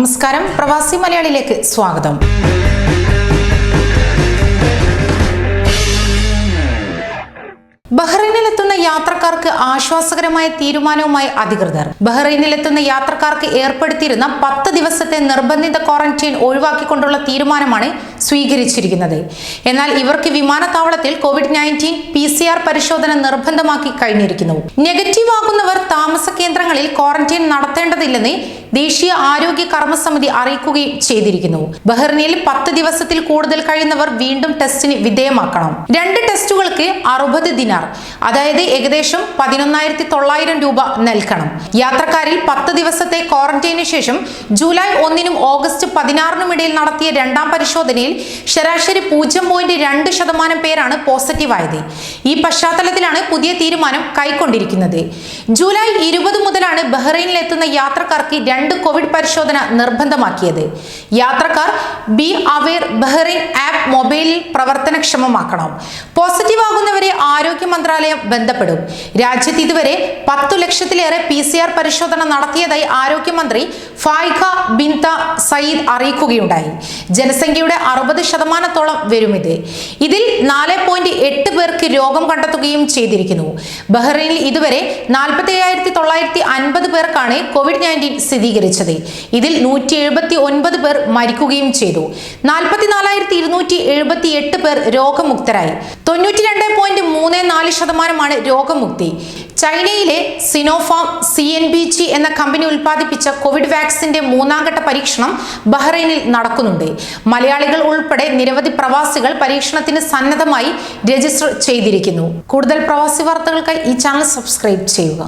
നമസ്കാരം, പ്രവാസി മലയാളിയിലേക്ക് സ്വാഗതം. ബഹ്റൈനിലെത്തുന്ന യാത്രക്കാർക്ക് ആശ്വാസകരമായ തീരുമാനവുമായി അധികൃതർ. ബഹ്റൈനിലെത്തുന്ന യാത്രക്കാർക്ക് ഏർപ്പെടുത്തിയിരുന്ന 10 ദിവസത്തെ നിർബന്ധിത ക്വാറന്റൈൻ ഒഴിവാക്കിക്കൊണ്ടുള്ള തീരുമാനമാണ് സ്വീകരിച്ചിരിക്കുന്നത്. എന്നാൽ ഇവർക്ക് വിമാനത്താവളത്തിൽ COVID-19 PCR പരിശോധന നിർബന്ധമാക്കി കഴിഞ്ഞിരിക്കുന്നു. നെഗറ്റീവ് ആകുന്നവർ താമസ കേന്ദ്രങ്ങളിൽ ക്വാറന്റൈൻ നടത്തേണ്ടതില്ലെന്ന് ദേശീയ ആരോഗ്യ കർമ്മസമിതി അറിയിക്കുകയും ചെയ്തിരിക്കുന്നു. ബഹ്റൈനിൽ 10 ദിവസത്തിൽ കൂടുതൽ കഴിയുന്നവർ വീണ്ടും ടെസ്റ്റിന് വിധേയമാക്കണം. 2 ടെസ്റ്റുകൾക്ക് 60 ദിനാർ, അതായത് ഏകദേശം 11,900 രൂപ നൽകണം. യാത്രക്കാരിൽ 10 ദിവസത്തെ ക്വാറന്റൈനു ശേഷം ജൂലൈ 1-നും ഓഗസ്റ്റ് 16-നും ഇടയിൽ നടത്തിയ രണ്ടാം പരിശോധനയിൽ ശരാശരി 0.2% പേരാണ് പോസിറ്റീവായത്. ഈ പശ്ചാത്തലത്തിലാണ് പുതിയ തീരുമാനം കൈക്കൊണ്ടിരിക്കുന്നത്. ജൂലൈ 20 മുതലാണ് ബഹ്റൈനിലെത്തുന്ന യാത്രക്കാർക്ക് 2 കോവിഡ് പരിശോധന നിർബന്ധമാക്കിയത്. യാത്രക്കാർ ബി അവെയർ ബഹ്റൈൻ ആപ്പ് മൊബൈലിൽ പ്രവർത്തനക്ഷമമാക്കണം. പോസിറ്റീവ് ആകുന്നവരെ ആരോഗ്യ മന്ത്രാലയം ബന്ധപ്പെടും. രാജ്യത്ത് ഇതുവരെ 10 ലക്ഷത്തിലേറെ PCR പരിശോധന നടത്തിയതായി ആരോഗ്യമന്ത്രി ഫായിഖ ബിൻത സയ്യിദ് അറിയിക്കുകയുണ്ടായി. ജനസംഖ്യയുടെ 60% വരും ഇത്. ഇതിൽ 4.8 പേർക്ക് രോഗം കണ്ടെത്തുകയും ചെയ്തിരിക്കുന്നു. ബഹ്റൈനിൽ ഇതുവരെ 47,950 പേർക്കാണ് COVID-19 സ്ഥിരീകരിച്ചത്. ഇതിൽ 179 പേർ മരിക്കുകയും ചെയ്തു. 44,278 പേർ രോഗമുക്തരായി. 92.34% രോഗമുക്തി. ചൈനയിലെ സിനോഫാം CNBG എന്ന കമ്പനി ഉൽപ്പാദിപ്പിച്ച കോവിഡ് വാക്സിന്റെ 3ാം ഘട്ട പരീക്ഷണം ബഹ്റൈനിൽ നടക്കുന്നുണ്ട്. മലയാളികൾ ഉൾപ്പെടെ നിരവധി പ്രവാസികൾ പരീക്ഷണത്തിന് സന്നദ്ധമായി രജിസ്റ്റർ ചെയ്തിരിക്കുന്നു. കൂടുതൽ പ്രവാസി വാർത്തകൾക്കായി ഈ ചാനൽ സബ്സ്ക്രൈബ് ചെയ്യുക.